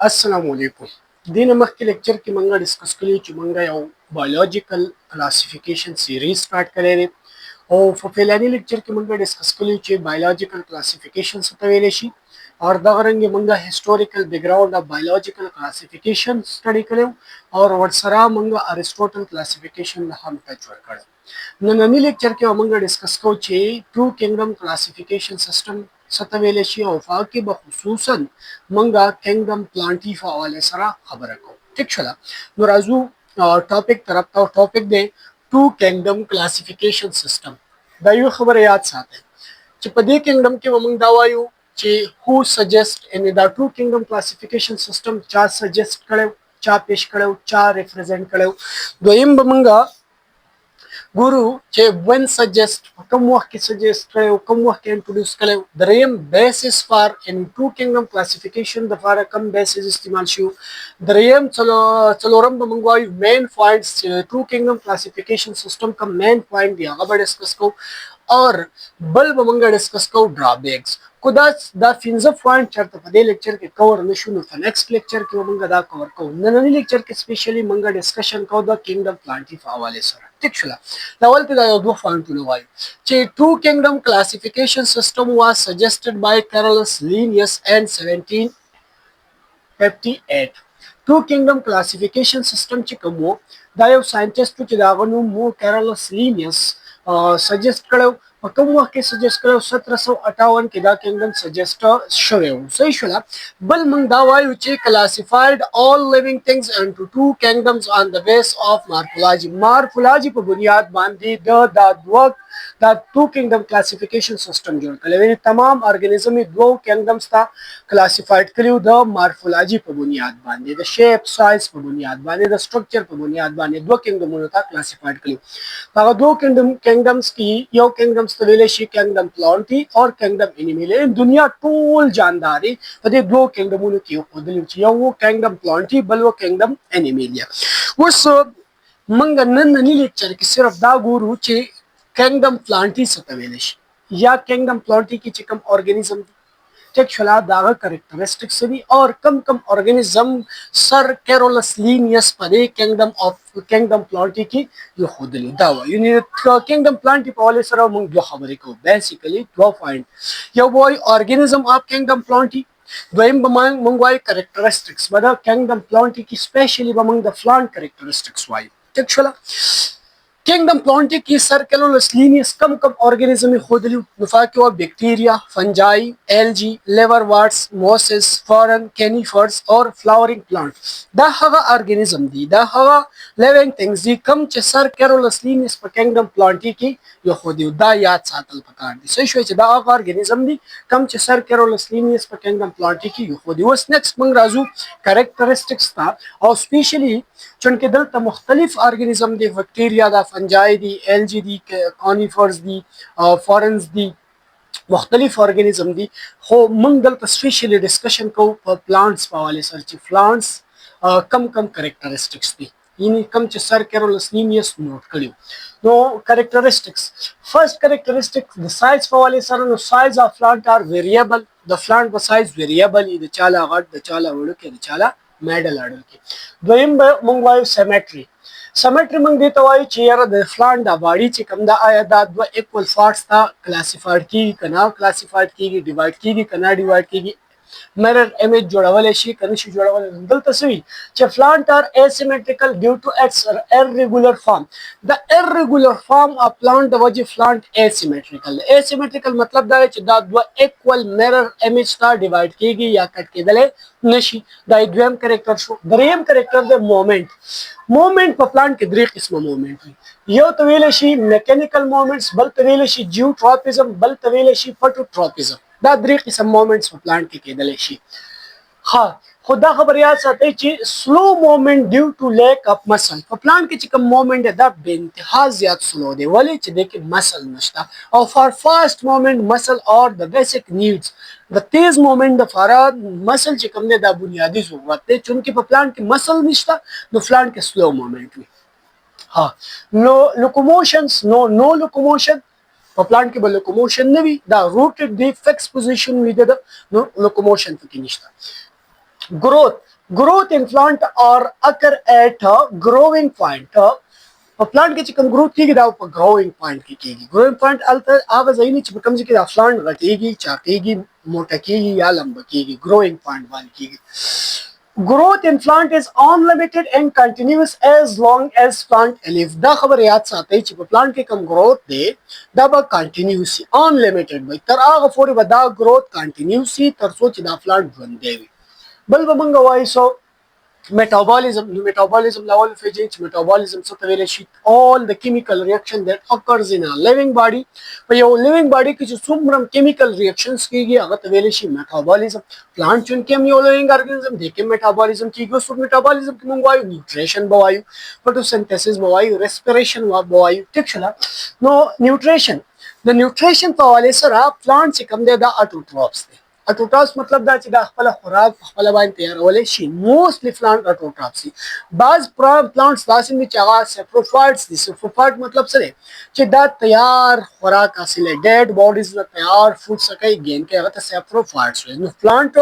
Assalamualaikum. دینه مخکې لیکچر کې مونږ ډیسکس کړی چې مونږ یو بایولوژیکل کلاسیفیکیشن سیریز سٹارټ کړی دی او په فلاني لیکچر کې مونږ ډیسکس کړی چې بایولوژیکل کلاسیفیکیشن څه ته ویل شي او دغه رنګ مونږ هیستوریکل بیک گراوند اف بایولوژیکل کلاسیفیکیشن سټڈی کړو او ورسره مونږ ارسطوټل کلاسیفیکیشن هم ټچ ورکړو. نننی لیکچر کې مونږ ډیسکس کوو چې ټو کینګډم کلاسیفیکیشن سیستم څه ته ویل شي او په کې به خصوصا مونږه کینګډم پلانټي په حواله سره خبره کوو. ټیک شوه. نو راځو ټاپک طرف ته. ټاپک دی ټو کینګډم کلاسیفیکیشن سیستم. دا یو خبره یاد ساتئ چې په دې کینګډم کې مونږ دا وایو چې هو سجست ان دا ټو کینګډم کلاسیفیکیشن سیستم چا سجست کړو، چا پیش کړو، چا ریپرزینټ کړو. دویم به مونږه ګورو چې when suggest کوم وخت کې suggest کړو، کوم وخت کې انټروډوس کړو. دریم بیسس فار ان ټو کینګډم کلاسیفیکیشن د فار کم بیسس استعمال شو. دریم څلورم به موږ وایو مین پوینټس چې ټو کینګډم کلاسیفیکیشن سیستم کوم مین پوینټ دی هغه به ډیسکس کوو اور بل به موږ ډیسکس کوو ډرابیکس. کو دا 15 پوینټ چرته په دې لیکچر کې کور نشو نو په نیکسټ لیکچر کې موږ دا کور کوو. نننی لیکچر کې سپیشلی موږ ډیسکشن کوو د کینګډم پلانټي په حواله سره. ټیک شوه. اول ته دا یو دوه پوینټونه وایو چې ټو کینګډم کلاسیفیکیشن سیستم واز سجسټډ بای کارلس لینیس ان 1758. ټو کینګډم کلاسیفیکیشن سیستم چې کوم دا یو ساينټیسټ چې دا غنوم مو کارلس لینیس سجست کړو. په کوم وخت کې سجست کړو؟ 1758 کې دا کینګډم سجست شوی و. صحیح شوه. بل موږ دا وایو چې کلاسیفاید all living things into two kingdoms on the base of morphology. مارفولوژي په بنیاد باندې دا ټو کینګډم کلاسیفیکیشن سیستم جوړ کړل. یعنی تمام ارګانیزم دوه کینګډمز ته کلاسیفاید کړیو د مارفولوژي په بنیاد باندې، د شیپ سایز په بنیاد باندې، د سټرکچر په بنیاد باندې دوه کینګډمونو ته کلاسیفاید کړیو. هغه دوه کینګډمز کې یو کینګډم ته ویل شي کینګډم پلانټي او کینګډم انیمیل. دنیا ټول جانداري په دې دوه کینګډمونو کې خودلی چې یو کینګډم پلانټي بل و کینګډم انیمیلیا. اوس موږ نننی لیکچر کې صرف دا ګورو چې کینګډم پلانټي څه ته ویل شي یا کینګډم پلانټي کې چې کوم ارګانیزم ټیک شوه داغه کریکټریسټکس دي او کم ارګانیزم سر کارولس لینیس په دې کینګډم پلانټي کې یو خودلی دا و. یعنی کینګډم پلانټي په حواله سره موږ دوه خبرې کوو. بیسیکلی دوه پوینټ. یو وایي ارګانیزم اف کینګډم پلانټي، دویم به موږ وایو کریکټریسټکس. به دا کینګډم پلانټي کې سپیشلی به موږ د پلانټ کریکټریسټکس وایو. ټیک شوه. کینګډم پلانټي کې سر کارولس لینیس کم ارګانیزم خودلی نفا کې او بیکټیریا، فنجای، الجی، لیور وارټس، موسس، فارن، کینیفرز اور فلاورینګ پلانټ. دا هغه ارګانیزم دي، دا هغه لیوینګ ثینګز دي کم چې سر کارولس لینیس په کینګډم پلانټي کې یو خودي. دا یاد ساتل پکار دي. صحیح شوی چې دا هغه ارګانیزم دي کم چې سر کارولس لینیس په کینګډم پلانټي کې یو خودي. اوس نیکسټ موږ راځو کریکټریسټکس ته او سپیشلی چونکه دلته مختلف ارګانیزم دي، بیکټیریا دا، فنجای دي، الجی دي، کانیفرز دي، فارنز دي، مختلف ارګانیزم دي. خو موږ دلته سپیشلی ډیسکشن کوو په پلانټس په حواله سره چې پلانټس کم کریکټریسټکس دي یعنی کم چې سر کارولس لینیس نوٹ کړیو. نو کریکټریسټکس فرست کریکټریسټکس د سایز په حواله سره نو سایز اف پلانټ ار ویریبل. د پلانټ په سایز ویریبل دی، د چاله غټ، د چاله وړوکی، د چاله میډل اډل کې. دویم به موږ وایو سیمیټري. سیمیټري موږ دې ته وایو چې یاره د پلانټ د باډي چې کوم دا آیا دا دوه ایکوال پارټس ته کلاسیفاید کیږي کنه کلاسیفاید کیږي، ډیوایډ کیږي کنه ډیوایډ کیږي، mirror image جوړولای شي کنه شي جوړولای. دلته سوي چې plant are asymmetrical due to its irregular form. the irregular form of plant د وجه plant asymmetrical. asymmetrical مطلب دا چې دا دوه equal mirror image ته ډیوایډ کیږي یا کټ کېدل نشي. دا دویم کریکټر شو. دریم کریکټر د مومنت. مومنت په پلانټ کې درې قسمه مومنت وي. یو ته ویل شي میکانیکل مومنټس، بل ته ویل شي جیوټراپیزم، بل ته ویل شي فټوټراپیزم. دا درې قسم مومنټس په پلانټ کې کېدلی شي. ها خو دا خبر یاد ساتئ چې سلو مومنٹ ډیو ټو لیک اف مسل. په پلانټ کې چې کوم مومنٹ دی دا بې انتها زیات سلو دی ولې چې دی کې مسل نشته. او فار فاسټ مومنٹ مسل اور د بیسک نیډز. د تیز مومنٹ د فارا مسل چې کوم دی دا بنیادی ضرورت دی. چونکې په پلانټ کې مسل نشته نو پلانټ کې سلو مومنٹ وي. ها نو لوکوموشنز نو لوکوموشن په پلانټ کې به لوکوموشن نه وي. دا روټډ دی، فکس پوزیشن وي، د نو لوکوموشن پکې نشته. growth growth in plant or occur at a growing point په پلانټ کې چې کوم growth کیږي دا په growing point کې کیږي growing point الته هغه ځای نه چې په کوم ځای کې دا پلانټ غټېږي چاقېږي موټه کیږي یا لمبه کیږي growing point باندې کیږي growth in plant is unlimited and continuous as long as plant live دا خبر یاد ساتئ چې په پلانټ کې کوم growth دی دا به continuous unlimited وي تر هغه پورې به دا growth continuous تر څو چې دا پلانټ ژوندی وي بل به موږ وایو سو metabolism level physics metabolism څه ته ویل شي all the chemical reaction that occurs in a living body په یو living body کې چې څومره chemical reactions کیږي هغه ته ویل شي metabolism plant چون کې یو living organism دی کې metabolism کیږي اوس metabolism کې موږ وایو nutrition به وایو photosynthesis به وایو respiration به وایو ټیک شله نو nutrition د nutrition په حواله سره plant چې کوم دی دا autotrophs دی اټوټراپس مطلب دا چې دا خپل خوراک خپل باندې تیارولای شي موستلی پلانټ اټوټراپس دي بعض پلانټس داسې دي چې هغه سیپروفایټس دي سیپروفایټ مطلب څه دی چې دا تیار خوراک حاصله ډیډ باډیز له تیار فوډ سکه ګین کې هغه ته سیپروفایټس وي نو پلانټ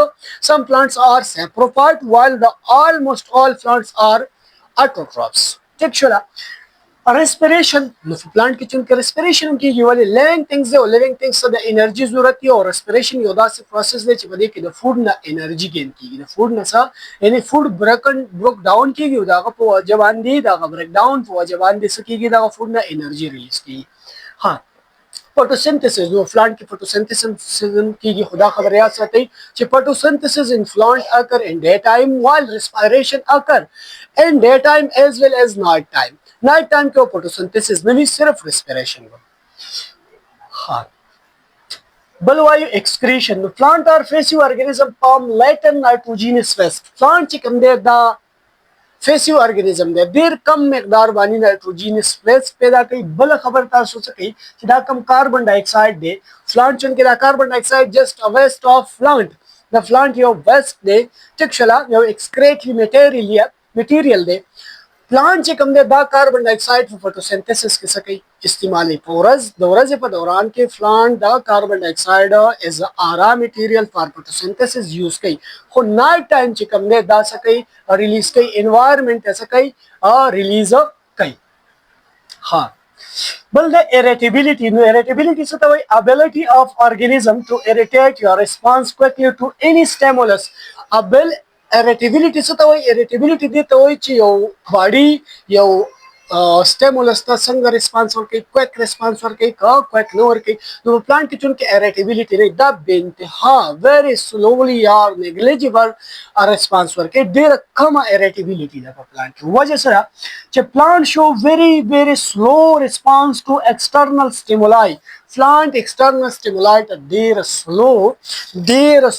سم پلانټس آر سیپروفایټ while the almost all plants are autotrophs ټیک شولا respiration نو په پلانټ کې چې respiration کیږي ولې living things دی او living things ته د انرژي ضرورت دی او respiration یو داسې پروسس دی چې په دې کې د فود نه انرژي ګین کیږي د فود نه څه یعنی فود بریک ډاون کیږي او دا په وجه باندې دا بریک ډاون په وجه باندې څه کیږي دا فود نه انرژي ریلیز کیږي ها photosynthesis نو plant کې photosynthesis کیږي خدا خبر یاد ساتئ چې photosynthesis in plant occur in daytime while respiration occur in daytime as well as night time night time के फोटोसिंथेसिस में भी सिर्फ रेस्पिरेशन हाँ बलवायु excretion plant और फेसिव organism form latent nitrogenous waste plant ची कम दे दा फेसिव ऑर्गेनिज्म दे देर कम मकदार बानी नाइट्रोजीनियस वेस्ट पैदा कई बल खबर तासो सके कि दा कम कार्बन डाइऑक्साइड दे प्लांट चुन के दा carbon dioxide just a waste of plant the plant यो वेस्ट दे टिकशला यो एक्सक्रेटरी मटेरियल दे plant چې کوم دی دا carbon dioxide په photosynthesis کې څه کوي استعمالي په ورځ په دوران کې پلانټ دا carbon dioxide از ارا مټیریل فار फोटोसिंथेसिस یوز کوي خو نایټ ټایم چې کوم دی دا څه کوي ریلیز کوي انوایرنمنت څه کوي ریلیز کوي ها بل د irritability نو irritability څه ته وایي ability of organism to irritate your response quickly to any stimulus irritability څه ته وایي irritability دې ته وایي چې یو باډي یو stimulus ته څنګه ریسپانس ورکوي کویک ریسپانس ورکوي کویک نه ورکوي نو په پلانټ کې چونکې irritability نه دا بې انتها very slowly یا negligible ریسپانس ورکوي ډېره کمه irritability ده په پلانټ کې وجه سره چې پلانټ شو very slow response to external stimuli پلانټ external stimuli ته ډېره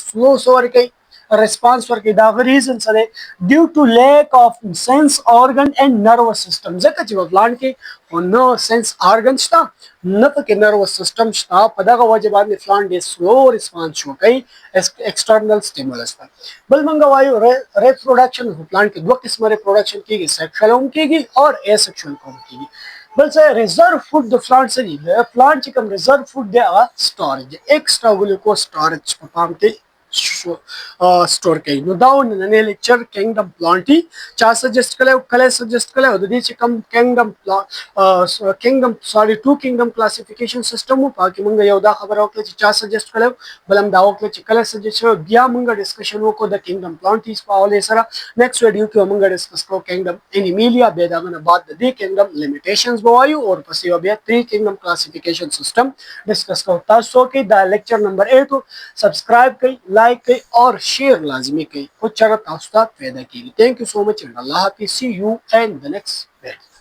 slow سو ورکوي response ورکړي دا ریزن سره ډیو ټو لیک اف سنس organ and nervous system ځکه چې په پلانټ کې نو سنس organ شته نه پکې nervous system شته په دغه وجه باندې پلانټ ډېر سلو ریسپانس شو کوي external stimulus ته بل موږ وایو reproduction په پلانټ کې دوه قسمه reproduction کیږي sexual هم کیږي او asexual هم کیږي بل څه ریزرو فود د پلانټ سره دی پلانټ چې کوم ریزرو فود دی هغه سټوریج ایکسترا ګلوکوز سټوریج په پام کې स्टोर کوي نو دا نن لیکچر کینګډم پلانټي چا سجست کړو کله سجست کړو د دې چې کوم کینګډم ټو کینګډم کلاسیفیکیشن سیستم په کې مونږ یو دا خبره وکړه چې چا سجست کړو بلم دا وکړه چې کله سجست شو بیا مونږ ډسکشن وکړو د کینګډم پلانټیز په حواله سره نیکسټ ویډیو کې مونږ ډسکس کوو کینګډم انیمیلیا به دا نه بعد د دې کینګډم لیمیټیشنز وایو او پسې بیا 3 کینګډم کلاسیفیکیشن سیستم ډسکس کوو تاسو کې دا لیکچر نمبر 8 سبسکرائب کړئ लाइक करें और शेयर लाजमी करें कुछ चरत आस्ता पैदा की thank you so much अल्लाह हाफिज़ see you and the next video